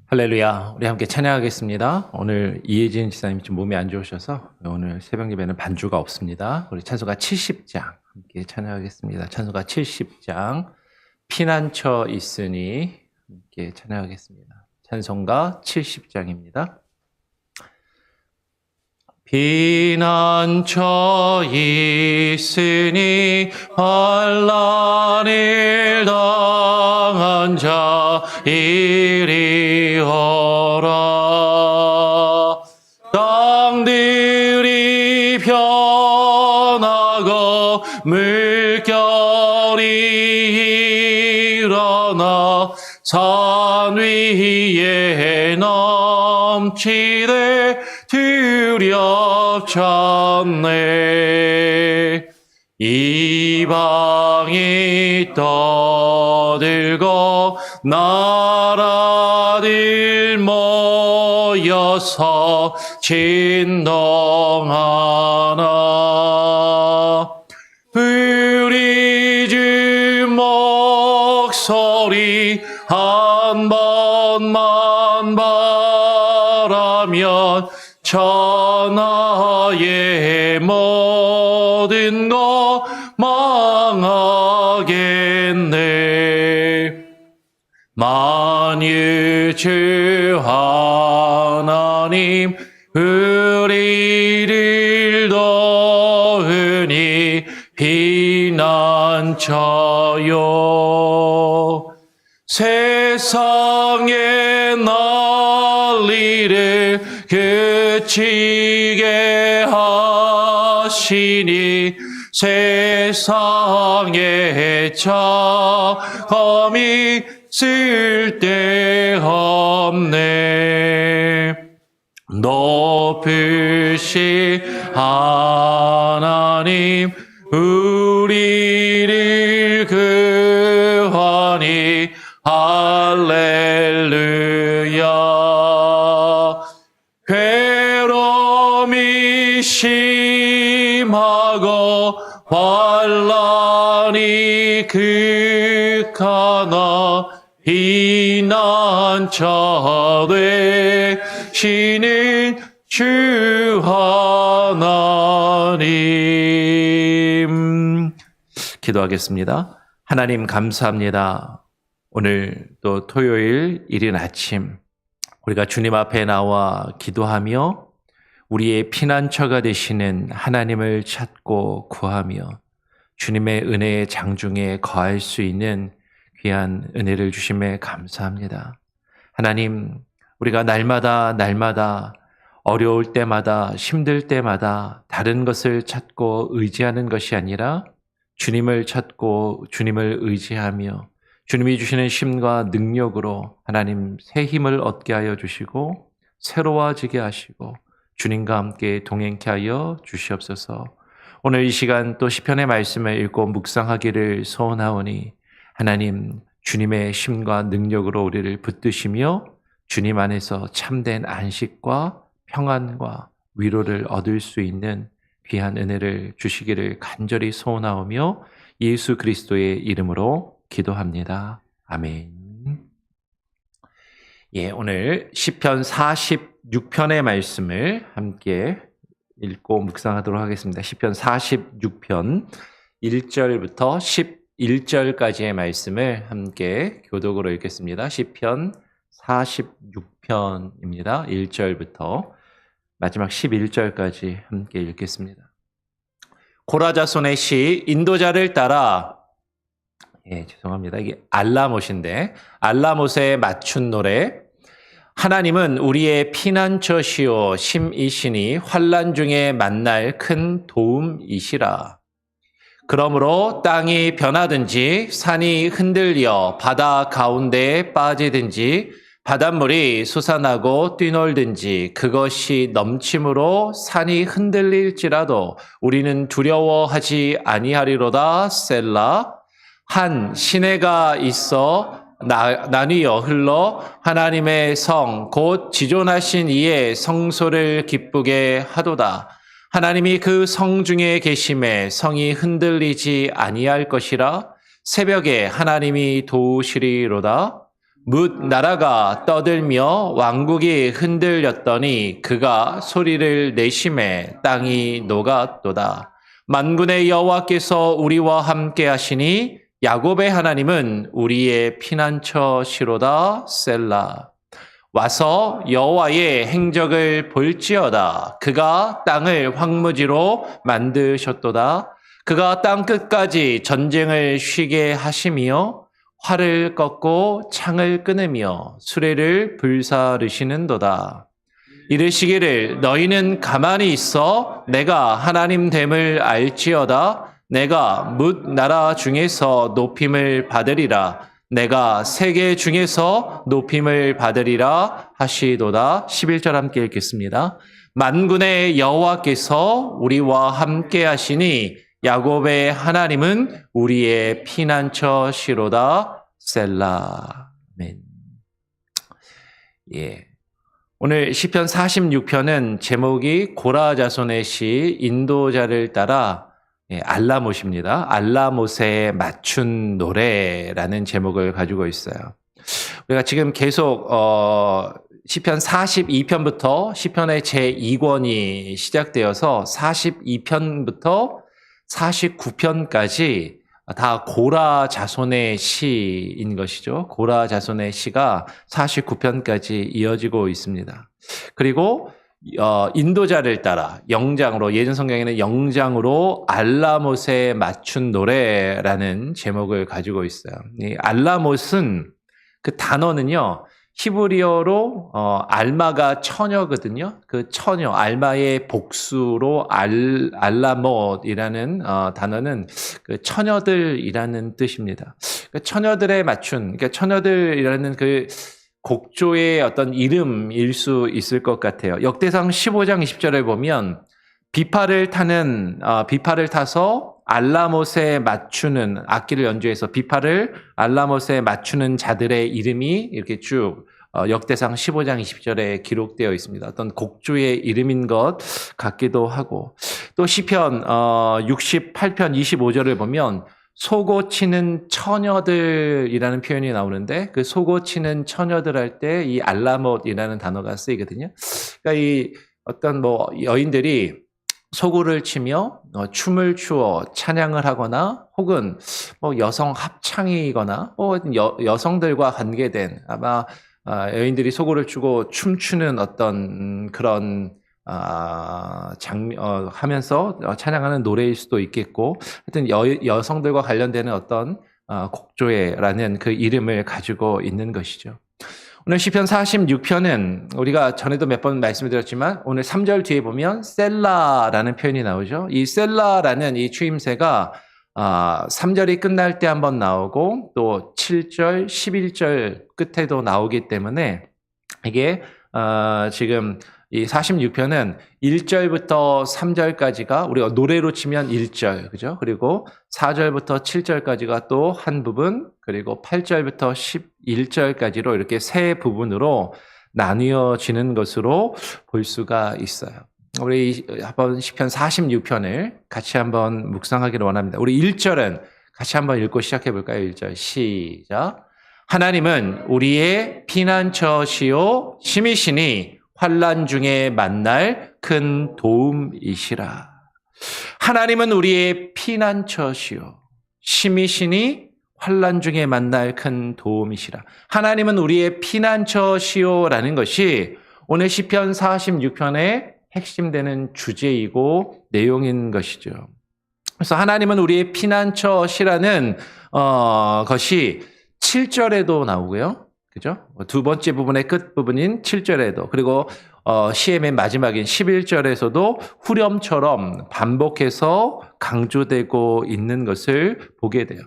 할렐루야. 우리 함께 찬양하겠습니다. 오늘 이혜진 지사님 좀 몸이 안 좋으셔서 오늘 새벽 예배는 반주가 없습니다. 우리 찬송가 70장 함께 찬양하겠습니다. 찬송가 70장 피난처 있으니 함께 찬양하겠습니다. 찬송가 70장입니다. 피난처 있으니 환난을 당한 자 이리 오라. 땅들이 변하고 물결이 일어나 산 위에 넘치되 두렵잖네. 이방이 떠들고 나라들 모여서 진동하나. 우리 주 목소리 한 번만 바라면 천하의 모든 것 망하겠네. 만일 주 하나님 우리를 도우니 피난처요. 세상의 난리를 그치게 하시니 세상에 참이 쓸데없네. 높으신 하나님 우리를 구하니 할렐루야. 괴로움이 심하고 환난이 극하나 피난처 되시는 주 하나님. 기도하겠습니다. 하나님 감사합니다. 오늘 또 토요일 이른 아침 우리가 주님 앞에 나와 기도하며 우리의 피난처가 되시는 하나님을 찾고 구하며 주님의 은혜의 장중에 거할 수 있는 귀한 은혜를 주심에 감사합니다. 하나님, 우리가 날마다 어려울 때마다 힘들 때마다 다른 것을 찾고 의지하는 것이 아니라 주님을 찾고 주님을 의지하며 주님이 주시는 힘과 능력으로 하나님 새 힘을 얻게 하여 주시고 새로워지게 하시고 주님과 함께 동행케 하여 주시옵소서. 오늘 이 시간 또 시편의 말씀을 읽고 묵상하기를 소원하오니 하나님 주님의 힘과 능력으로 우리를 붙드시며 주님 안에서 참된 안식과 평안과 위로를 얻을 수 있는 귀한 은혜를 주시기를 간절히 소원하오며 예수 그리스도의 이름으로 기도합니다. 아멘. 오늘 시편 46편의 말씀을 함께 읽고 묵상하도록 하겠습니다. 시편 46편 1절부터 11절까지의 말씀을 함께 교독으로 읽겠습니다. 시편 46편입니다. 1절부터 마지막 11절까지 함께 읽겠습니다. 고라자손의 시 인도자를 따라 죄송합니다. 이게 알라못인데 알라못에 맞춘 노래. 하나님은 우리의 피난처시오 심이시니 환난 중에 만날 큰 도움이시라. 그러므로 땅이 변하든지 산이 흔들려 바다 가운데에 빠지든지 바닷물이 솟아나고 뛰놀든지 그것이 넘침으로 산이 흔들릴지라도 우리는 두려워하지 아니하리로다. 셀라. 한 시내가 있어 나뉘어 흘러 하나님의 성 곧 지존하신 이의 성소를 기쁘게 하도다. 하나님이 그 성 중에 계심에 성이 흔들리지 아니할 것이라. 새벽에 하나님이 도우시리로다. 뭇 나라가 떠들며 왕국이 흔들렸더니 그가 소리를 내심에 땅이 녹았도다. 만군의 여호와께서 우리와 함께 하시니 야곱의 하나님은 우리의 피난처시로다. 셀라. 와서 여호와의 행적을 볼지어다. 그가 땅을 황무지로 만드셨도다. 그가 땅 끝까지 전쟁을 쉬게 하시며 활을 꺾고 창을 끊으며 수레를 불사르시는도다. 이르시기를 너희는 가만히 있어 내가 하나님 됨을 알지어다. 내가 뭇 나라 중에서 높임을 받으리라. 내가 세계 중에서 높임을 받으리라 하시도다. 11절 함께 읽겠습니다. 만군의 여호와께서 우리와 함께 하시니 야곱의 하나님은 우리의 피난처시로다. 셀라. 아멘. 예. 오늘 시편 46편은 제목이 고라 자손의 시 인도자를 따라 알라못입니다. 알라못에 맞춘 노래라는 제목을 가지고 있어요. 우리가 지금 계속 시편 42편부터 시편의 제2권이 시작되어서 42편부터 49편까지 다 고라 자손의 시인 것이죠. 고라 자손의 시가 49편까지 이어지고 있습니다. 그리고 인도자를 따라 영장으로, 예전 성경에는 영장으로 알라못에 맞춘 노래라는 제목을 가지고 있어요. 이 알라못은 그 단어는요, 히브리어로 알마가 처녀거든요. 그 처녀, 알마의 복수로 알라못이라는 단어는 그 처녀들이라는 뜻입니다. 그러니까 처녀들에 맞춘, 그러니까 처녀들이라는 그 곡조의 어떤 이름일 수 있을 것 같아요. 역대상 15장 20절에 보면 비파를 타서 알라못에 맞추는, 악기를 연주해서 비파를 알라못에 맞추는 자들의 이름이 이렇게 쭉 역대상 15장 20절에 기록되어 있습니다. 어떤 곡주의 이름인 것 같기도 하고, 또 시편 68편 25절을 보면 소고치는 처녀들이라는 표현이 나오는데, 그 소고치는 처녀들 할 때 이 알라못이라는 단어가 쓰이거든요. 그러니까 이 어떤 여인들이 소고를 치며 춤을 추어 찬양을 하거나, 혹은 여성 합창이거나, 여성들과 관계된, 아마 여인들이 소고를 추고 춤추는 어떤 그런 하면서 찬양하는 노래일 수도 있겠고, 하여튼 여성들과 관련되는 어떤 곡조회라는 그 이름을 가지고 있는 것이죠. 오늘 시편 46편은 우리가 전에도 몇 번 말씀드렸지만 오늘 3절 뒤에 보면 셀라라는 표현이 나오죠. 이 셀라라는 이 추임새가 3절이 끝날 때 한번 나오고 또 7절, 11절 끝에도 나오기 때문에 이게 지금 이 46편은 1절부터 3절까지가 우리가 노래로 치면 1절, 그죠? 그리고 4절부터 7절까지가 또 한 부분, 그리고 8절부터 11절까지로 이렇게 세 부분으로 나뉘어지는 것으로 볼 수가 있어요. 우리 한번 시편 46편을 같이 한번 묵상하기를 원합니다. 우리 1절은 같이 한번 읽고 시작해 볼까요? 1절 시작. 하나님은 우리의 피난처시요 힘이시니 환난 중에 만날 큰 도움이시라. 하나님은 우리의 피난처시요 힘이시니 환난 중에 만날 큰 도움이시라. 하나님은 우리의 피난처시요라는 것이 오늘 시편 46편의 핵심되는 주제이고 내용인 것이죠. 그래서 하나님은 우리의 피난처시라는 것이 7절에도 나오고요. 그죠? 두 번째 부분의 끝 부분인 7절에도, 그리고 시의 맨 마지막인 11절에서도 후렴처럼 반복해서 강조되고 있는 것을 보게 돼요.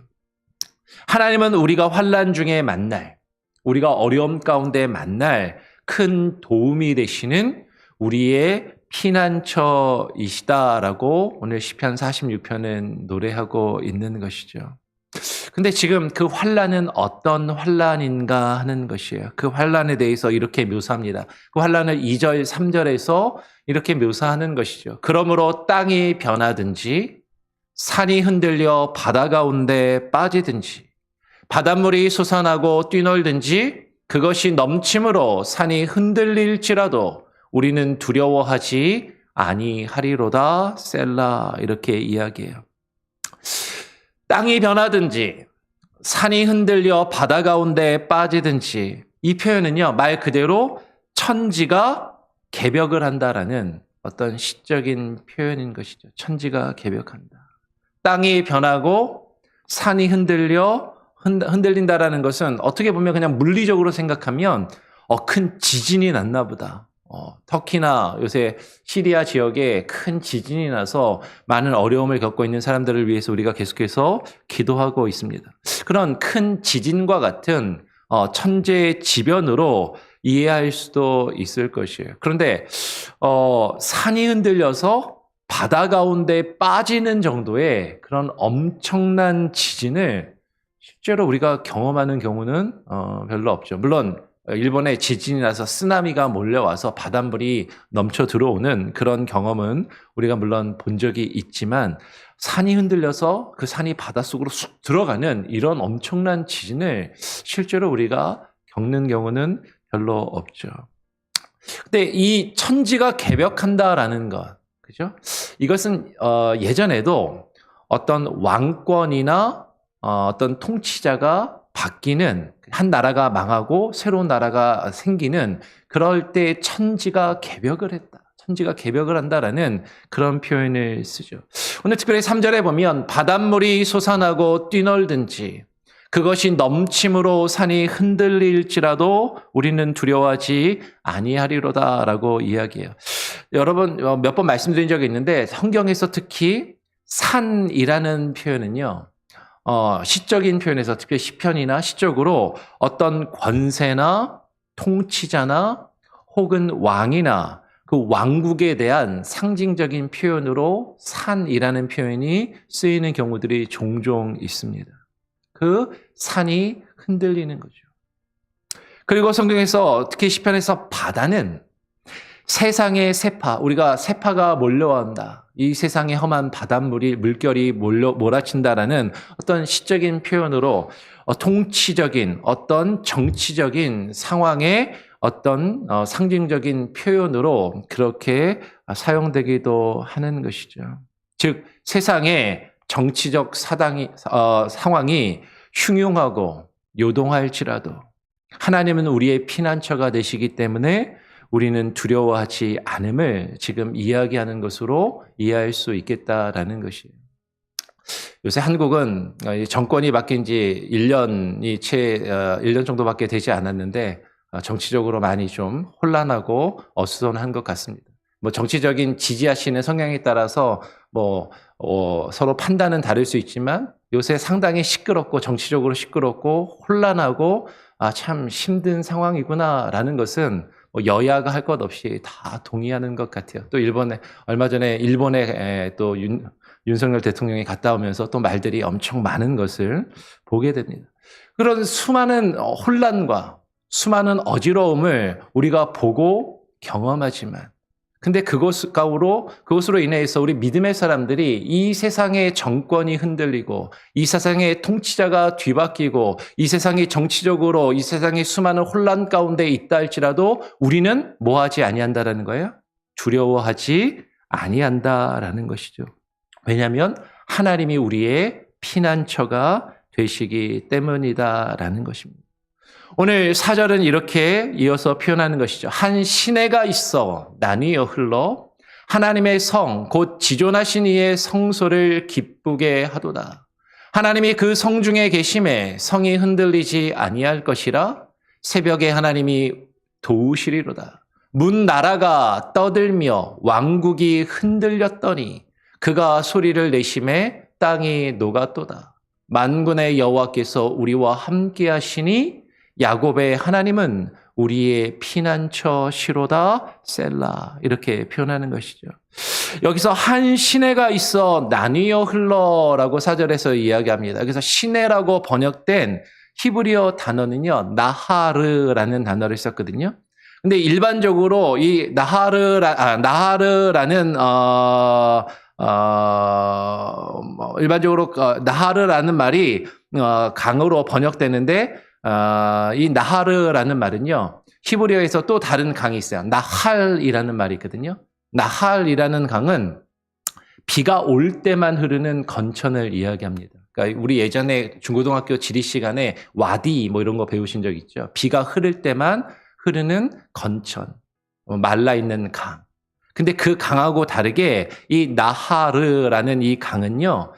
하나님은 우리가 환난 중에 만날, 우리가 어려움 가운데 만날 큰 도움이 되시는 우리의 피난처이시다라고 오늘 시편 46편은 노래하고 있는 것이죠. 근데 지금 그 환난은 어떤 환난인가 하는 것이에요. 그 환난에 대해서 이렇게 묘사합니다. 그 환난을 2절, 3절에서 이렇게 묘사하는 것이죠. 그러므로 땅이 변하든지 산이 흔들려 바다 가운데 빠지든지 바닷물이 솟아나고 뛰놀든지 그것이 넘침으로 산이 흔들릴지라도 우리는 두려워하지 아니하리로다. 셀라. 이렇게 이야기해요. 땅이 변하든지 산이 흔들려 바다 가운데 빠지든지 이 표현은요, 말 그대로 천지가 개벽을 한다라는 어떤 시적인 표현인 것이죠. 천지가 개벽한다. 땅이 변하고 산이 흔들린다라는 것은 어떻게 보면 그냥 물리적으로 생각하면 큰 지진이 났나 보다. 터키나 요새 시리아 지역에 큰 지진이 나서 많은 어려움을 겪고 있는 사람들을 위해서 우리가 계속해서 기도하고 있습니다. 그런 큰 지진과 같은 천재의 지변으로 이해할 수도 있을 것이에요. 그런데 산이 흔들려서 바다 가운데 빠지는 정도의 그런 엄청난 지진을 실제로 우리가 경험하는 경우는 별로 없죠. 물론 일본에 지진이 나서 쓰나미가 몰려와서 바닷물이 넘쳐 들어오는 그런 경험은 우리가 물론 본 적이 있지만 산이 흔들려서 그 산이 바닷속으로 쑥 들어가는 이런 엄청난 지진을 실제로 우리가 겪는 경우는 별로 없죠. 근데 이 천지가 개벽한다라는 것, 그죠? 이것은 예전에도 어떤 왕권이나 어떤 통치자가 바뀌는, 한 나라가 망하고 새로운 나라가 생기는 그럴 때 천지가 개벽을 했다. 천지가 개벽을 한다라는 그런 표현을 쓰죠. 오늘 특별히 3절에 보면 바닷물이 솟아나고 뛰놀든지 그것이 넘침으로 산이 흔들릴지라도 우리는 두려워하지 아니하리로다라고 이야기해요. 여러분 몇 번 말씀드린 적이 있는데 성경에서 특히 산이라는 표현은요. 시적인 표현에서 특히 시편이나 시적으로 어떤 권세나 통치자나 혹은 왕이나 그 왕국에 대한 상징적인 표현으로 산이라는 표현이 쓰이는 경우들이 종종 있습니다. 그 산이 흔들리는 거죠. 그리고 성경에서 특히 시편에서 바다는 세상의 세파, 우리가 세파가 몰려온다. 이 세상의 험한 바닷물이 물결이 몰아친다라는 어떤 시적인 표현으로 통치적인 어떤 정치적인 상황의 어떤 상징적인 표현으로 그렇게 사용되기도 하는 것이죠. 즉 세상의 정치적 상황이 흉흉하고 요동할지라도 하나님은 우리의 피난처가 되시기 때문에 우리는 두려워하지 않음을 지금 이야기하는 것으로 이해할 수 있겠다라는 것이에요. 요새 한국은 정권이 바뀐 지 1년 정도밖에 되지 않았는데 정치적으로 많이 좀 혼란하고 어수선한 것 같습니다. 정치적인 지지하시는 성향에 따라서 서로 판단은 다를 수 있지만 요새 상당히 시끄럽고 정치적으로 시끄럽고 혼란하고 참 힘든 상황이구나라는 것은 여야가 할 것 없이 다 동의하는 것 같아요. 또 얼마 전에 일본에 또 윤석열 대통령이 갔다 오면서 또 말들이 엄청 많은 것을 보게 됩니다. 그런 수많은 혼란과 수많은 어지러움을 우리가 보고 경험하지만 근데 그것으로 인해서 우리 믿음의 사람들이 이 세상의 정권이 흔들리고 이 세상의 통치자가 뒤바뀌고 이 세상이 정치적으로 이 세상의 수많은 혼란 가운데 있다 할지라도 우리는 뭐하지 아니한다라는 거예요? 두려워하지 아니한다라는 것이죠. 왜냐하면 하나님이 우리의 피난처가 되시기 때문이다라는 것입니다. 오늘 4절은 이렇게 이어서 표현하는 것이죠. 한 시내가 있어 나뉘어 흘러 하나님의 성 곧 지존하신 이의 성소를 기쁘게 하도다. 하나님이 그 성 중에 계심에 성이 흔들리지 아니할 것이라 새벽에 하나님이 도우시리로다. 문 나라가 떠들며 왕국이 흔들렸더니 그가 소리를 내심에 땅이 녹았도다. 만군의 여호와께서 우리와 함께 하시니 야곱의 하나님은 우리의 피난처시로다 셀라 이렇게 표현하는 것이죠. 여기서 한 시내가 있어 나뉘어 흘러라고 4절에서 이야기합니다. 그래서 시내라고 번역된 히브리어 단어는요 나하르라는 단어를 썼거든요. 근데 일반적으로 이 나하르라는 일반적으로 나하르라는 말이 강으로 번역되는데 이 나하르라는 말은요, 히브리어에서 또 다른 강이 있어요. 나할이라는 말이 있거든요. 나할이라는 강은 비가 올 때만 흐르는 건천을 이야기합니다. 그러니까 우리 예전에 중고등학교 지리 시간에 와디 뭐 이런 거 배우신 적 있죠? 비가 흐를 때만 흐르는 건천, 말라 있는 강. 근데 그 강하고 다르게 이 나하르라는 이 강은요,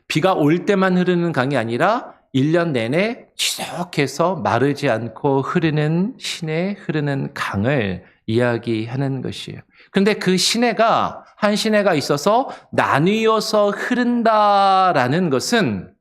비가 올 때만 흐르는 강이 아니라 1년 내내 지속해서 마르지 않고 흐르는 시내 흐르는 강을 이야기하는 것이에요. 근데 그 시내가 한 시내가 있어서 나뉘어서 흐른다라는 것은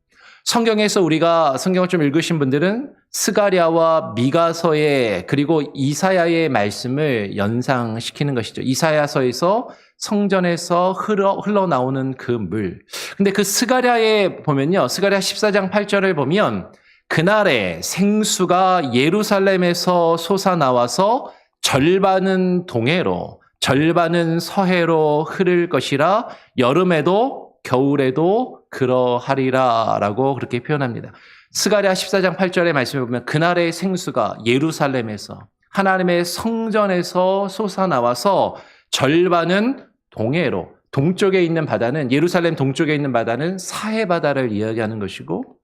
성경에서 우리가 성경을 좀 읽으신 분들은 스가랴와 미가서의 그리고 이사야의 말씀을 연상시키는 것이죠. 이사야서에서 성전에서 흘러나오는 그 물. 근데 그 스가랴에 보면요. 스가랴 14장 8절을 보면 그날에 생수가 예루살렘에서 솟아나와서 절반은 동해로 절반은 서해로 흐를 것이라 여름에도 겨울에도 그러하리라 라고 그렇게 표현합니다. 스가랴 14장 8절의 말씀을 보면 그날의 생수가 예루살렘에서 하나님의 성전에서 솟아나와서 절반은 동해로, 동쪽에 있는 바다는 예루살렘 동쪽에 있는 바다는 사해 바다를 이야기하는 것이고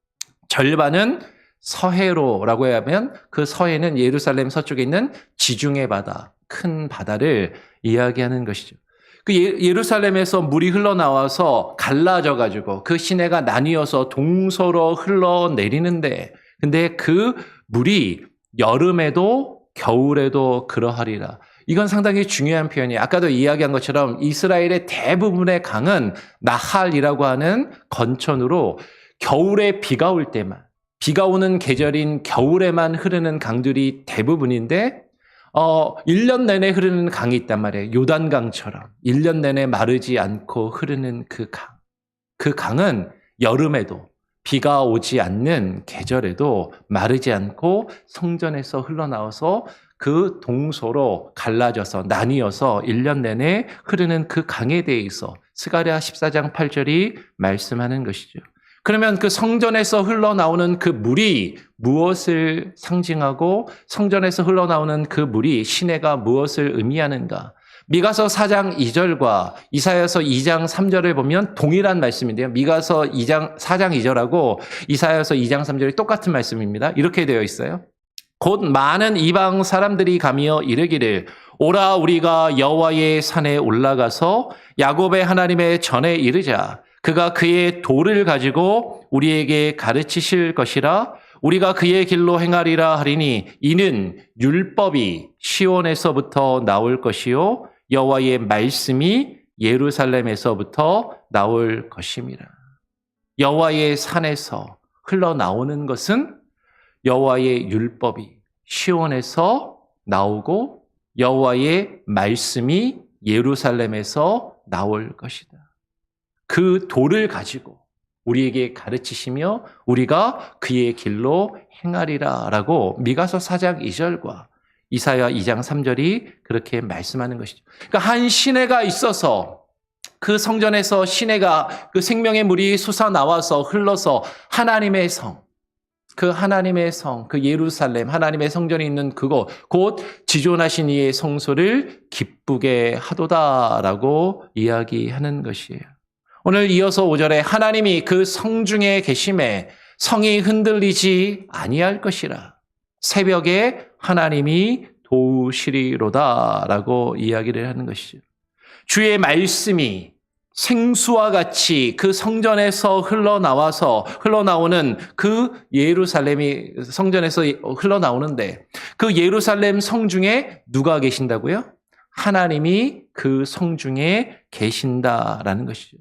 절반은 서해로라고 하면 그 서해는 예루살렘 서쪽에 있는 지중해 바다, 큰 바다를 이야기하는 것이죠. 그 예루살렘에서 물이 흘러나와서 갈라져가지고 그 시내가 나뉘어서 동서로 흘러내리는데 근데 그 물이 여름에도 겨울에도 그러하리라. 이건 상당히 중요한 표현이에요. 아까도 이야기한 것처럼 이스라엘의 대부분의 강은 나할이라고 하는 건천으로 겨울에 비가 올 때만, 비가 오는 계절인 겨울에만 흐르는 강들이 대부분인데 1년 내내 흐르는 강이 있단 말이에요. 요단강처럼 1년 내내 마르지 않고 흐르는 그 강. 그 강은 여름에도 비가 오지 않는 계절에도 마르지 않고 성전에서 흘러나와서 그 동서로 갈라져서 나뉘어서 1년 내내 흐르는 그 강에 대해서 스가랴 14장 8절이 말씀하는 것이죠. 그러면 그 성전에서 흘러나오는 그 물이 무엇을 상징하고 성전에서 흘러나오는 그 물이 시내가 무엇을 의미하는가? 미가서 4장 2절과 이사야서 2장 3절을 보면 동일한 말씀인데요. 미가서 4장 2절하고 이사야서 2장 3절이 똑같은 말씀입니다. 이렇게 되어 있어요. 곧 많은 이방 사람들이 가며 이르기를 오라 우리가 여호와의 산에 올라가서 야곱의 하나님의 전에 이르자. 그가 그의 도를 가지고 우리에게 가르치실 것이라 우리가 그의 길로 행하리라 하리니 이는 율법이 시온에서부터 나올 것이요 여호와의 말씀이 예루살렘에서부터 나올 것임이라. 여호와의 산에서 흘러나오는 것은 여호와의 율법이 시온에서 나오고 여호와의 말씀이 예루살렘에서 나올 것이다. 그 도를 가지고 우리에게 가르치시며 우리가 그의 길로 행하리라 라고 미가서 4장 2절과 이사야 2장 3절이 그렇게 말씀하는 것이죠. 그러니까 한 시내가 있어서 그 성전에서 시내가 그 생명의 물이 솟아나와서 흘러서 하나님의 성, 그 하나님의 성, 그 예루살렘, 하나님의 성전이 있는 그곳, 곧 지존하신 이의 성소를 기쁘게 하도다라고 이야기하는 것이에요. 오늘 이어서 5절에 하나님이 그 성중에 계심에 성이 흔들리지 아니할 것이라. 새벽에 하나님이 도우시리로다라고 이야기를 하는 것이죠. 주의 말씀이 생수와 같이 그 성전에서 흘러나오는 그 예루살렘이 성전에서 흘러나오는데 그 예루살렘 성중에 누가 계신다고요? 하나님이 그 성중에 계신다라는 것이죠.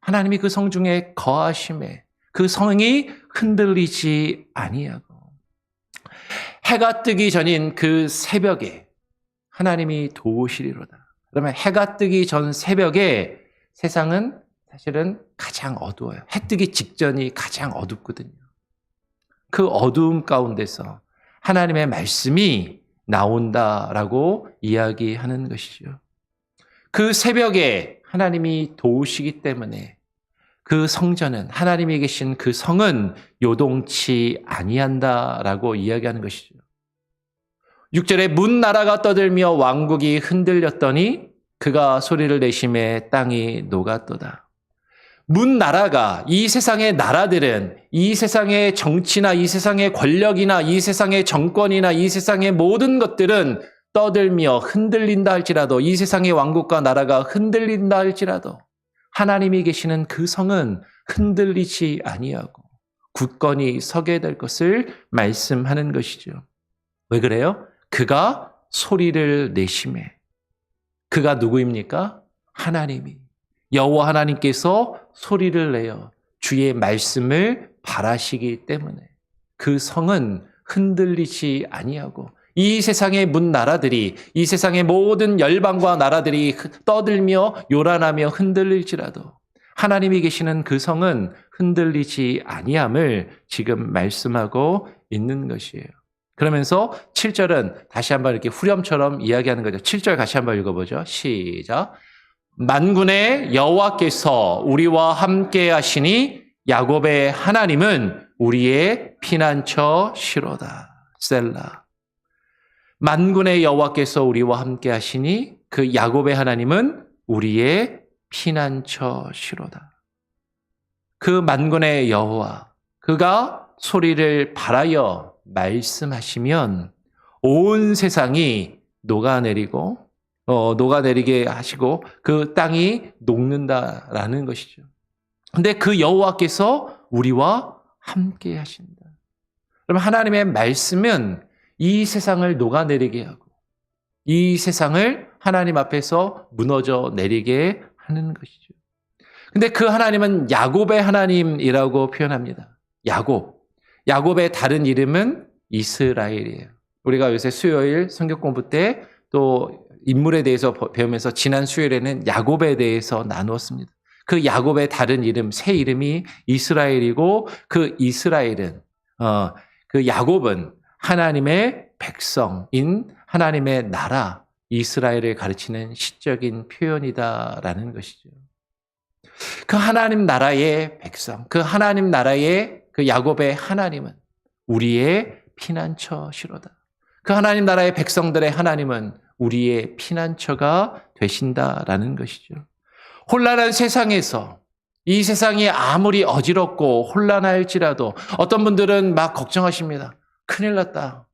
하나님이 그 성중에 거하심에 그 성이 흔들리지 아니하고 해가 뜨기 전인 그 새벽에 하나님이 도우시리로다. 그러면 해가 뜨기 전 새벽에 세상은 사실은 가장 어두워요. 해 뜨기 직전이 가장 어둡거든요. 그 어두움 가운데서 하나님의 말씀이 나온다라고 이야기하는 것이죠. 그 새벽에 하나님이 도우시기 때문에 그 성전은, 하나님이 계신 그 성은 요동치 아니한다라고 이야기하는 것이죠. 6절에 문 나라가 떠들며 왕국이 흔들렸더니 그가 소리를 내심에 땅이 녹았도다. 문 나라가, 이 세상의 나라들은, 이 세상의 정치나 이 세상의 권력이나 이 세상의 정권이나 이 세상의 모든 것들은 떠들며 흔들린다 할지라도, 이 세상의 왕국과 나라가 흔들린다 할지라도 하나님이 계시는 그 성은 흔들리지 아니하고 굳건히 서게 될 것을 말씀하는 것이죠. 왜 그래요? 그가 소리를 내심에. 그가 누구입니까? 하나님이. 여호와 하나님께서 소리를 내어 주의 말씀을 발하시기 때문에 그 성은 흔들리지 아니하고, 이 세상의 문 나라들이, 이 세상의 모든 열방과 나라들이 떠들며 요란하며 흔들릴지라도 하나님이 계시는 그 성은 흔들리지 아니함을 지금 말씀하고 있는 것이에요. 그러면서 7절은 다시 한번 이렇게 후렴처럼 이야기하는 거죠. 7절 같이 한번 읽어보죠. 시작. 만군의 여호와께서 우리와 함께 하시니 야곱의 하나님은 우리의 피난처시로다. 셀라. 만군의 여호와께서 우리와 함께 하시니 그 야곱의 하나님은 우리의 피난처시로다. 그 만군의 여호와, 그가 소리를 발하여 말씀하시면 온 세상이 녹아내리게 하시고 그 땅이 녹는다라는 것이죠. 근데 그 여호와께서 우리와 함께 하신다. 그럼 하나님의 말씀은 이 세상을 녹아내리게 하고 이 세상을 하나님 앞에서 무너져 내리게 하는 것이죠. 근데 그 하나님은 야곱의 하나님이라고 표현합니다. 야곱의 다른 이름은 이스라엘이에요. 우리가 요새 수요일 성경 공부 때 또 인물에 대해서 배우면서 지난 수요일에는 야곱에 대해서 나누었습니다. 그 야곱의 다른 이름, 새 이름이 이스라엘이고, 그 이스라엘은, 그 야곱은 하나님의 백성인 하나님의 나라, 이스라엘을 가르치는 시적인 표현이다라는 것이죠. 그 하나님 나라의 백성, 그 하나님 나라의 그 야곱의 하나님은 우리의 피난처시로다. 그 하나님 나라의 백성들의 하나님은 우리의 피난처가 되신다라는 것이죠. 혼란한 세상에서, 이 세상이 아무리 어지럽고 혼란할지라도 어떤 분들은 막 걱정하십니다. 큰일 났다.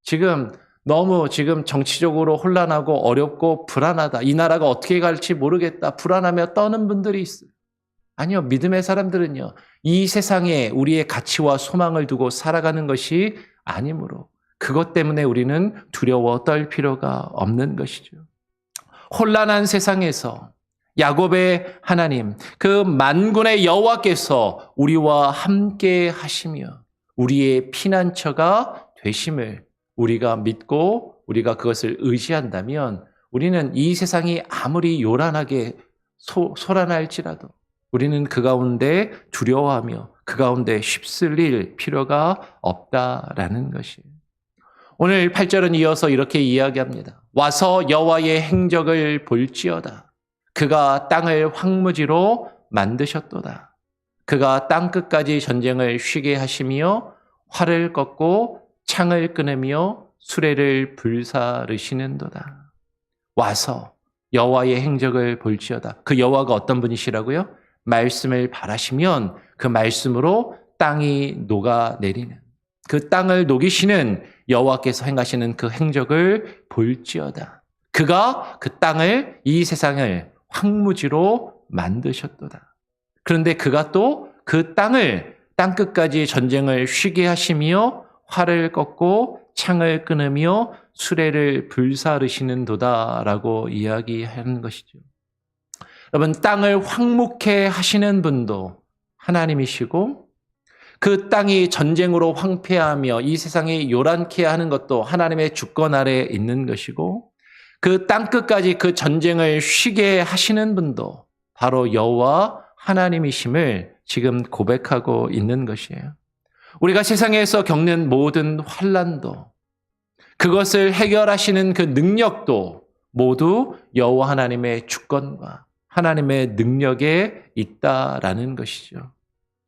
지금 너무 정치적으로 혼란하고 어렵고 불안하다. 이 나라가 어떻게 갈지 모르겠다. 불안하며 떠는 분들이 있어요. 아니요. 믿음의 사람들은요, 이 세상에 우리의 가치와 소망을 두고 살아가는 것이 아니므로 그것 때문에 우리는 두려워 떨 필요가 없는 것이죠. 혼란한 세상에서 야곱의 하나님, 그 만군의 여호와께서 우리와 함께 하시며 우리의 피난처가 되심을 우리가 믿고 우리가 그것을 의지한다면 우리는 이 세상이 아무리 요란하게 소란할지라도 우리는 그 가운데 두려워하며 그 가운데 휩쓸릴 필요가 없다라는 것이에요. 오늘 8절은 이어서 이렇게 이야기합니다. 와서 여호와의 행적을 볼지어다. 그가 땅을 황무지로 만드셨도다. 그가 땅끝까지 전쟁을 쉬게 하시며 활을 꺾고 창을 끊으며 수레를 불사르시는도다. 와서 여호와의 행적을 볼지어다. 그 여호와가 어떤 분이시라고요? 말씀을 바라시면 그 말씀으로 땅이 녹아내리는, 그 땅을 녹이시는 여호와께서 행하시는 그 행적을 볼지어다. 그가 그 땅을, 이 세상을 황무지로 만드셨도다. 그런데 그가 또 그 땅을, 땅끝까지 전쟁을 쉬게 하시며 활을 꺾고 창을 끊으며 수레를 불사르시는 도다라고 이야기하는 것이죠. 여러분, 땅을 황무케 하시는 분도 하나님이시고, 그 땅이 전쟁으로 황폐하며 이 세상이 요란케 하는 것도 하나님의 주권 아래에 있는 것이고, 그 땅끝까지 그 전쟁을 쉬게 하시는 분도 바로 여호와 하나님이심을 지금 고백하고 있는 것이에요. 우리가 세상에서 겪는 모든 환난도, 그것을 해결하시는 그 능력도 모두 여호와 하나님의 주권과 하나님의 능력에 있다라는 것이죠.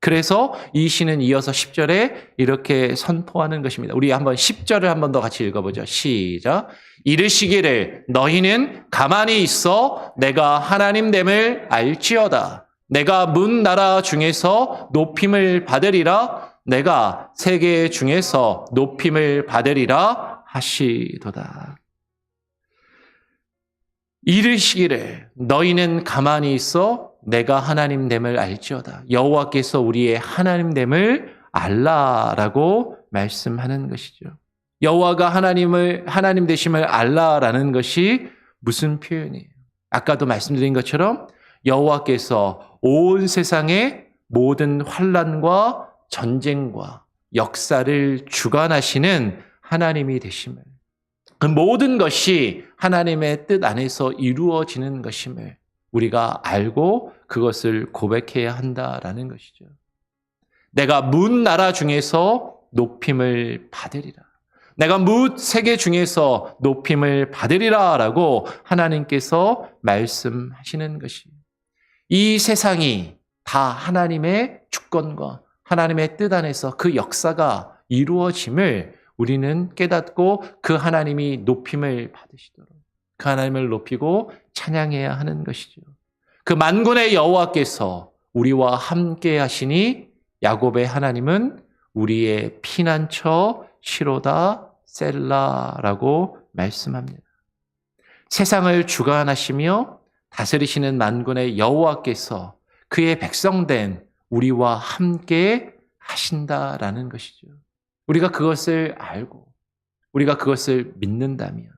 그래서 이 시는 이어서 10절에 이렇게 선포하는 것입니다. 우리 한번 10절을 한 번 더 같이 읽어보죠. 시작. 이르시기를 너희는 가만히 있어 내가 하나님됨을 알지어다. 내가 문 나라 중에서 높임을 받으리라. 내가 세계 중에서 높임을 받으리라 하시도다. 이르시기를 너희는 가만히 있어 내가 하나님됨을 알지어다. 여호와께서 우리의 하나님됨을 알라라고 말씀하는 것이죠. 여호와가 하나님 되심을 알라라는 것이 무슨 표현이에요? 아까도 말씀드린 것처럼 여호와께서 온 세상의 모든 환난과 전쟁과 역사를 주관하시는 하나님이 되심을, 그 모든 것이 하나님의 뜻 안에서 이루어지는 것임을 우리가 알고 그것을 고백해야 한다라는 것이죠. 내가 문 나라 중에서 높임을 받으리라. 내가 문 세계 중에서 높임을 받으리라 라고 하나님께서 말씀하시는 것이에요. 이 세상이 다 하나님의 주권과 하나님의 뜻 안에서 그 역사가 이루어짐을 우리는 깨닫고 그 하나님이 높임을 받으시도록 그 하나님을 높이고 찬양해야 하는 것이죠. 그 만군의 여호와께서 우리와 함께 하시니 야곱의 하나님은 우리의 피난처 시로다 셀라라고 말씀합니다. 세상을 주관하시며 다스리시는 만군의 여호와께서 그의 백성된 우리와 함께 하신다라는 것이죠. 우리가 그것을 알고 우리가 그것을 믿는다면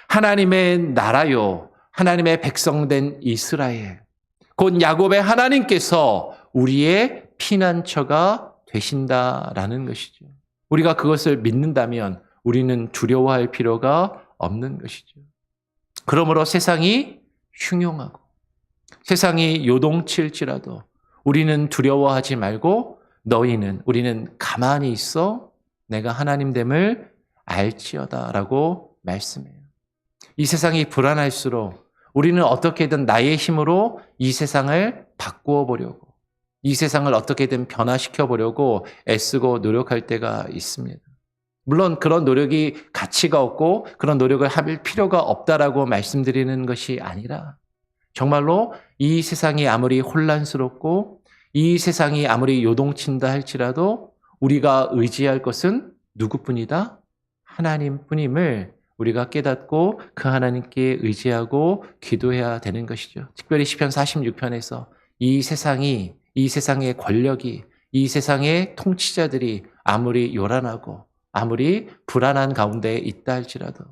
하나님의 나라요, 하나님의 백성된 이스라엘, 곧 야곱의 하나님께서 우리의 피난처가 되신다라는 것이죠. 우리가 그것을 믿는다면 우리는 두려워할 필요가 없는 것이죠. 그러므로 세상이 흉흉하고 세상이 요동칠지라도 우리는 두려워하지 말고 우리는 가만히 있어 내가 하나님됨을 알지어다라고 말씀해요. 이 세상이 불안할수록 우리는 어떻게든 나의 힘으로 이 세상을 바꾸어 보려고, 이 세상을 어떻게든 변화시켜 보려고 애쓰고 노력할 때가 있습니다. 물론 그런 노력이 가치가 없고 그런 노력을 할 필요가 없다라고 말씀드리는 것이 아니라 정말로 이 세상이 아무리 혼란스럽고 이 세상이 아무리 요동친다 할지라도 우리가 의지할 것은 누구뿐이다? 하나님뿐임을 우리가 깨닫고 그 하나님께 의지하고 기도해야 되는 것이죠. 특별히 시편 46편에서 이 세상의 권력이, 이 세상의 통치자들이 아무리 요란하고 아무리 불안한 가운데 있다 할지라도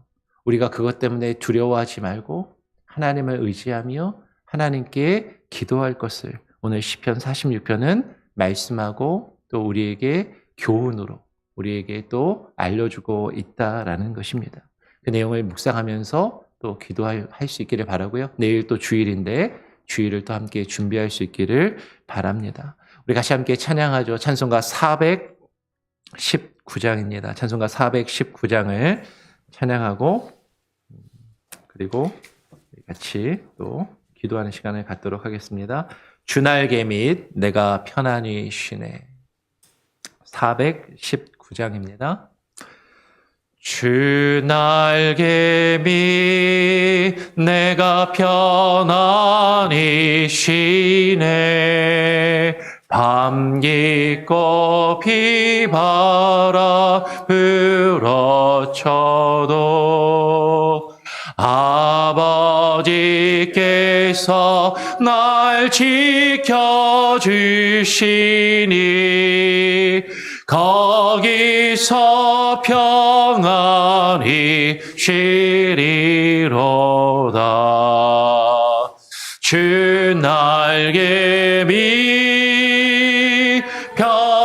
우리가 그것 때문에 두려워하지 말고 하나님을 의지하며 하나님께 기도할 것을 오늘 시편 46편은 말씀하고 또 우리에게 교훈으로 우리에게 또 알려주고 있다라는 것입니다. 그 내용을 묵상하면서 또 기도할 수 있기를 바라고요. 내일 또 주일인데 주일을 또 함께 준비할 수 있기를 바랍니다. 우리 같이 함께 찬양하죠. 찬송가 419장입니다. 찬송가 419장을 찬양하고 그리고 같이 또 기도하는 시간을 갖도록 하겠습니다. 주날개 및 내가 편안히 쉬네. 419장입니다. 주날개 및 내가 편안히 쉬네. 밤 깊고 비바람 불어쳐도 아버지께서 날 지켜주시니 거기서 평안히 쉬리로다. 주 날개 밑 평안하다.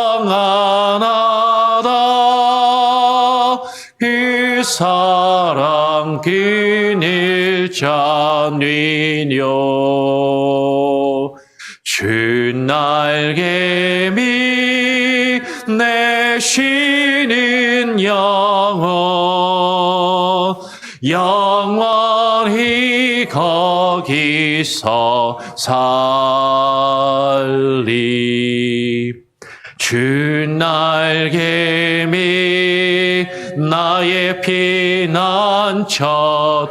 그 사랑 그늘잔위뇨. 주 날개 밑 내 쉬는 영혼 영원히 거기서 살리. 주 날개미 나의 피난처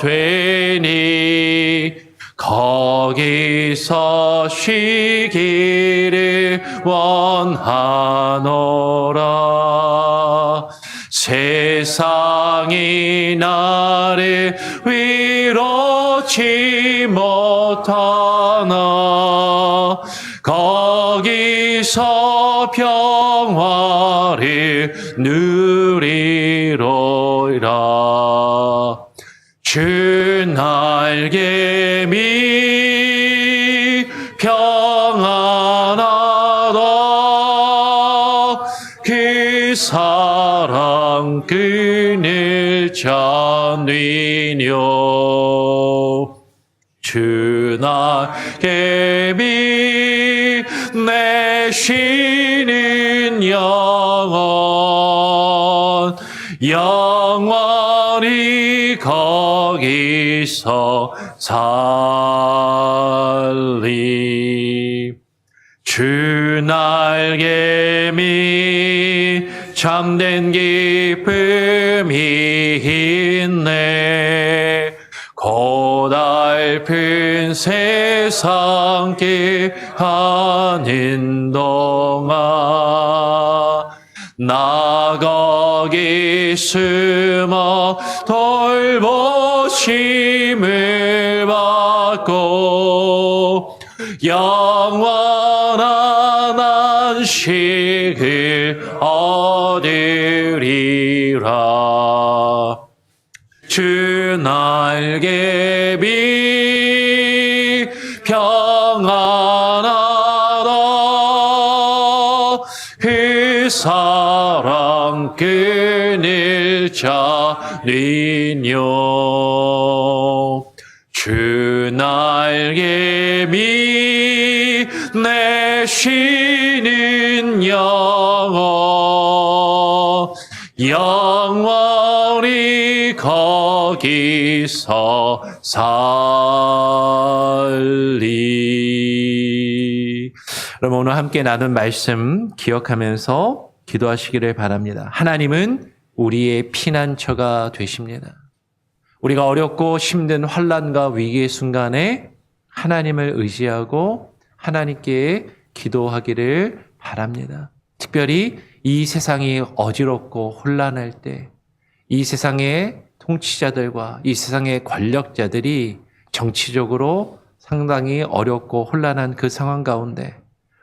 되니 거기서 쉬기를 원하노라. 세상이 나를 위로치 못하나 거기서 평화를 누리로라. 주 날개미 평안하다. 그 사랑 끈을 잡으뇨. 주 날개미 내 쉬는 영혼 영원히 거기서 살리. 주 날개미 참된 기쁨이 있네. 고달픈 세상 길 가는 동안 나 거기 숨어 돌보심을 받고 영원한 안식을 얻으리라. 주 날개미 평안하다. 그 사랑 끈을 잡으뇨. 주 날개미 내 쉬는 영혼 영원히 거기서 살리. 여러분 오늘 함께 나눈 말씀 기억하면서 기도하시기를 바랍니다. 하나님은 우리의 피난처가 되십니다. 우리가 어렵고 힘든 환난과 위기의 순간에 하나님을 의지하고 하나님께 기도하기를 바랍니다. 특별히 이 세상이 어지럽고 혼란할 때, 이 세상의 통치자들과 이 세상의 권력자들이 정치적으로 상당히 어렵고 혼란한 그 상황 가운데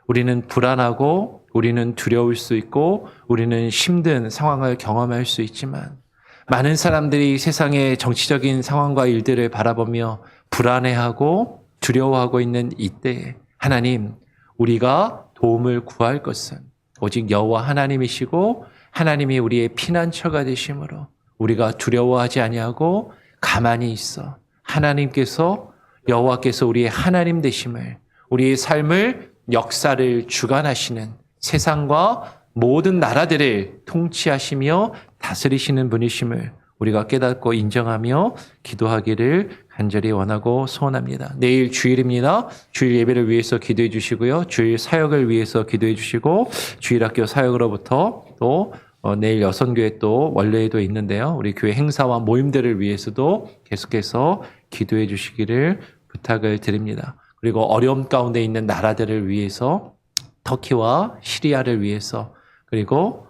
우리는 불안하고 우리는 두려울 수 있고 우리는 힘든 상황을 경험할 수 있지만 많은 사람들이 세상의 정치적인 상황과 일들을 바라보며 불안해하고 두려워하고 있는 이때에 하나님, 우리가 도움을 구할 것은 오직 여호와 하나님이시고 하나님이 우리의 피난처가 되심으로 우리가 두려워하지 아니하고 가만히 있어 하나님께서 여호와께서 우리의 하나님 되심을, 우리의 삶을 역사를 주관하시는 세상과 모든 나라들을 통치하시며 다스리시는 분이심을 우리가 깨닫고 인정하며 기도하기를 간절히 원하고 소원합니다. 내일 주일입니다. 주일 예배를 위해서 기도해 주시고요. 주일 사역을 위해서 기도해 주시고 주일학교 사역으로부터 또 내일 여선교회 또 원래에도 있는데요. 우리 교회 행사와 모임들을 위해서도 계속해서 기도해 주시기를 부탁을 드립니다. 그리고 어려움 가운데 있는 나라들을 위해서 터키와 시리아를 위해서 그리고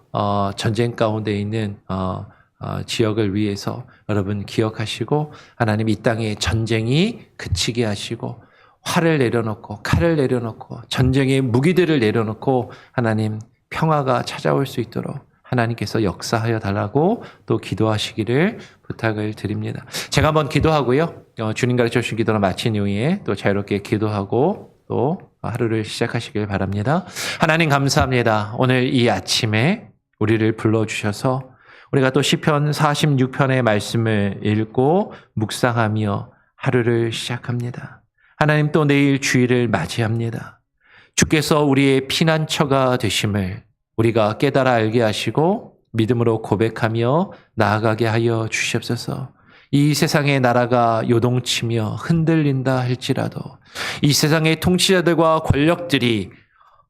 전쟁 가운데 있는 지역을 위해서 여러분 기억하시고 하나님 이 땅에 전쟁이 그치게 하시고 활을 내려놓고 칼을 내려놓고 전쟁의 무기들을 내려놓고 하나님 평화가 찾아올 수 있도록 하나님께서 역사하여 달라고 또 기도하시기를 부탁을 드립니다. 제가 한번 기도하고요. 주님 가르쳐 주신 기도를 마친 이후에 또 자유롭게 기도하고 또 하루를 시작하시길 바랍니다. 하나님 감사합니다. 오늘 이 아침에 우리를 불러주셔서 우리가 또 시편 46편의 말씀을 읽고 묵상하며 하루를 시작합니다. 하나님 또 내일 주일을 맞이합니다. 주께서 우리의 피난처가 되심을 우리가 깨달아 알게 하시고 믿음으로 고백하며 나아가게 하여 주시옵소서. 이 세상의 나라가 요동치며 흔들린다 할지라도, 이 세상의 통치자들과 권력들이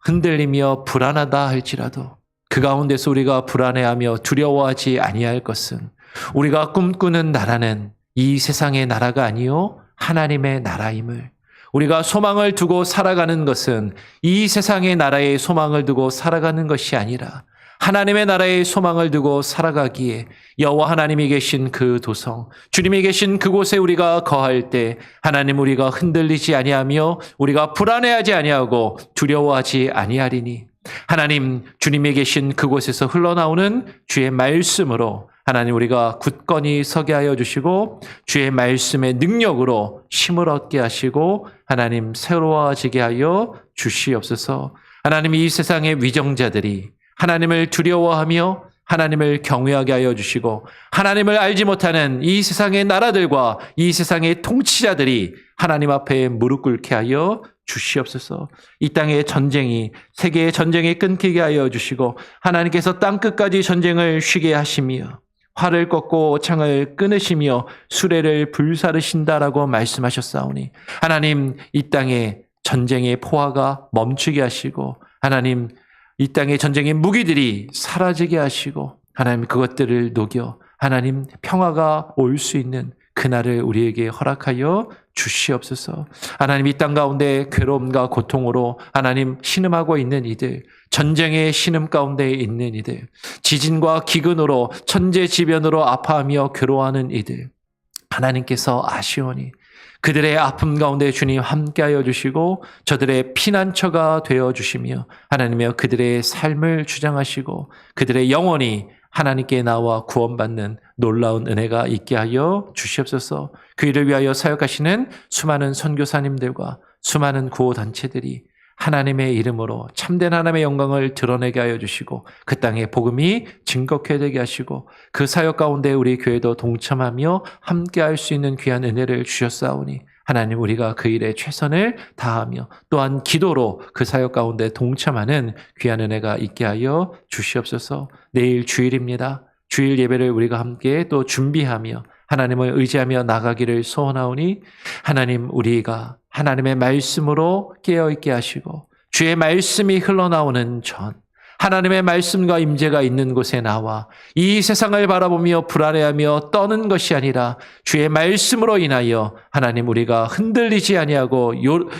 흔들리며 불안하다 할지라도, 그 가운데서 우리가 불안해하며 두려워하지 아니할 것은, 우리가 꿈꾸는 나라는 이 세상의 나라가 아니요 하나님의 나라임을, 우리가 소망을 두고 살아가는 것은 이 세상의 나라에 소망을 두고 살아가는 것이 아니라 하나님의 나라에 소망을 두고 살아가기에 여호와 하나님이 계신 그 도성, 주님이 계신 그곳에 우리가 거할 때 하나님, 우리가 흔들리지 아니하며 우리가 불안해하지 아니하고 두려워하지 아니하리니, 하나님, 주님이 계신 그곳에서 흘러나오는 주의 말씀으로 하나님, 우리가 굳건히 서게 하여 주시고 주의 말씀의 능력으로 힘을 얻게 하시고 하나님, 새로워지게 하여 주시옵소서. 하나님, 이 세상의 위정자들이 하나님을 두려워하며 하나님을 경외하게 하여 주시고, 하나님을 알지 못하는 이 세상의 나라들과 이 세상의 통치자들이 하나님 앞에 무릎 꿇게 하여 주시옵소서. 이 땅의 전쟁이, 세계의 전쟁이 끊기게 하여 주시고, 하나님께서 땅끝까지 전쟁을 쉬게 하시며 활을 꺾고 창을 끊으시며 수레를 불사르신다라고 말씀하셨사오니, 하나님, 이 땅의 전쟁의 포화가 멈추게 하시고, 하나님, 이 땅의 전쟁의 무기들이 사라지게 하시고, 하나님, 그것들을 녹여 하나님 평화가 올 수 있는 그날을 우리에게 허락하여 주시옵소서. 하나님, 이 땅 가운데 괴로움과 고통으로 하나님 신음하고 있는 이들, 전쟁의 신음 가운데 있는 이들, 지진과 기근으로 천재지변으로 아파하며 괴로워하는 이들, 하나님께서 아시오니 그들의 아픔 가운데 주님 함께하여 주시고 저들의 피난처가 되어 주시며, 하나님이여 그들의 삶을 주장하시고 그들의 영혼이 하나님께 나와 구원받는 놀라운 은혜가 있게 하여 주시옵소서. 그 일을 위하여 사역하시는 수많은 선교사님들과 수많은 구호단체들이 하나님의 이름으로 참된 하나님의 영광을 드러내게 하여 주시고 그 땅에 복음이 증거케 되게 하시고 그 사역 가운데 우리 교회도 동참하며 함께할 수 있는 귀한 은혜를 주셨사오니, 하나님, 우리가 그 일에 최선을 다하며 또한 기도로 그 사역 가운데 동참하는 귀한 은혜가 있게 하여 주시옵소서. 내일 주일입니다. 주일 예배를 우리가 함께 또 준비하며 하나님을 의지하며 나가기를 소원하오니, 하나님, 우리가 하나님의 말씀으로 깨어있게 하시고 주의 말씀이 흘러나오는 전 하나님의 말씀과 임재가 있는 곳에 나와 이 세상을 바라보며 불안해하며 떠는 것이 아니라 주의 말씀으로 인하여 하나님, 우리가 흔들리지 아니하고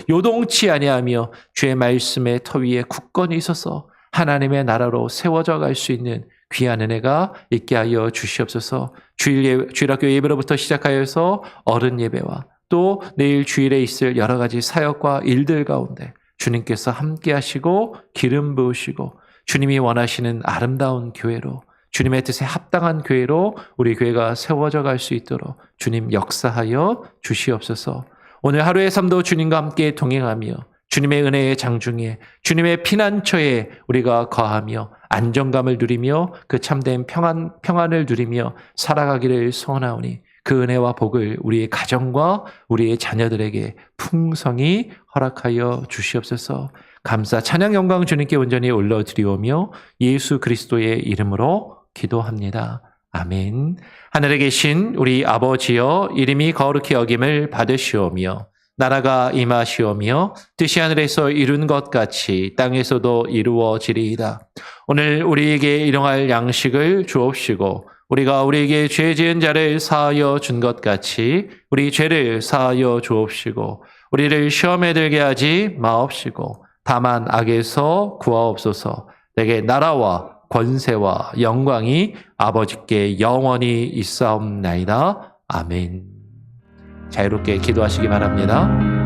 요동치 아니하며 주의 말씀의 터 위에 굳건히 있어서 하나님의 나라로 세워져 갈 수 있는 귀한 은혜가 있게 하여 주시옵소서. 주일학교 예배로부터 시작하여서 어른 예배와 또 내일 주일에 있을 여러 가지 사역과 일들 가운데 주님께서 함께 하시고 기름 부으시고 주님이 원하시는 아름다운 교회로, 주님의 뜻에 합당한 교회로 우리 교회가 세워져 갈 수 있도록 주님 역사하여 주시옵소서. 오늘 하루의 삶도 주님과 함께 동행하며 주님의 은혜의 장중에 주님의 피난처에 우리가 거하며 안정감을 누리며 그 참된 평안을 누리며 살아가기를 소원하오니 그 은혜와 복을 우리의 가정과 우리의 자녀들에게 풍성히 허락하여 주시옵소서. 감사, 찬양, 영광 주님께 온전히 올려드리오며 예수 그리스도의 이름으로 기도합니다. 아멘. 하늘에 계신 우리 아버지여, 이름이 거룩히 여김을 받으시오며 나라가 임하시오며 뜻이 하늘에서 이룬 것 같이 땅에서도 이루어지리이다. 오늘 우리에게 일용할 양식을 주옵시고 우리가 우리에게 죄 지은 자를 사하여 준 것 같이 우리 죄를 사하여 주옵시고 우리를 시험에 들게 하지 마옵시고 다만 악에서 구하옵소서. 내게 나라와 권세와 영광이 아버지께 영원히 있사옵나이다. 아멘. 자유롭게 기도하시기 바랍니다.